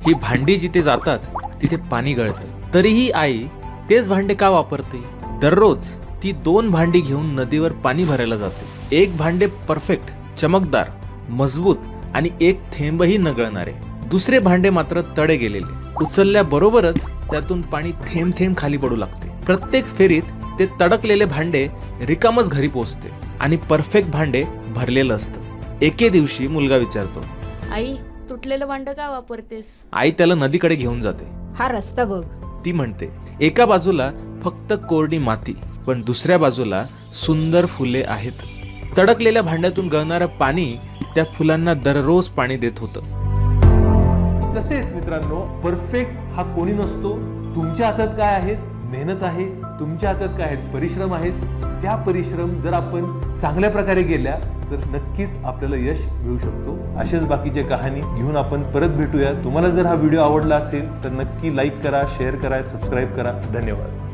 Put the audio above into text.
ही भांडी जिथे जातात तिथे पाणी गळतं, तरीही आई तेच भांडे का वापरते? दररोज ती 2 भांडी घेऊन नदीवर पाणी भरायला जाते. एक भांडे परफेक्ट, चमकदार, मजबूत आणि एक थेंबही न गळणारे. दुसरे भांडे मात्र तडे गेलेले. उचलल्याबरोबरच त्यातून पाणी थेंब थेंब खाली पडू लागते. प्रत्येक फेरीत ते तडकलेले भांडे रिकामच घरी पोहोचते आणि परफेक्ट भांडे भरलेलं असतं. एके दिवशी मुलगा विचारतो, आई, तुटलेलं भांड का वापरतेस? आई त्याला नदीकडे घेऊन जाते. हा रस्ता बघ. ती म्हणते, एका बाजूला फक्त कोरडी माती, पण दुसऱ्या बाजूला सुंदर फुले आहेत. तडकलेल्या भांड्यातून गळणारं पाणी त्या फुलांना दररोज पाणी देत होतं. तसेच मित्रांनो, परफेक्ट हा कोणी नसतो. तुमच्या हातात काय आहेत? मेहनत आहे. तुमच्या हातात काय आहेत? परिश्रम आहेत. त्या परिश्रम जर आपण चांगल्या प्रकारे केल्या तर नक्कीच आपल्याला यश मिळू शकतो. अशाच बाकीच्या कहाणी घेऊन आपण परत भेटूया. तुम्हाला जर हा व्हिडिओ आवडला असेल तर नक्की लाईक करा, शेअर करा, सबस्क्राईब करा. धन्यवाद.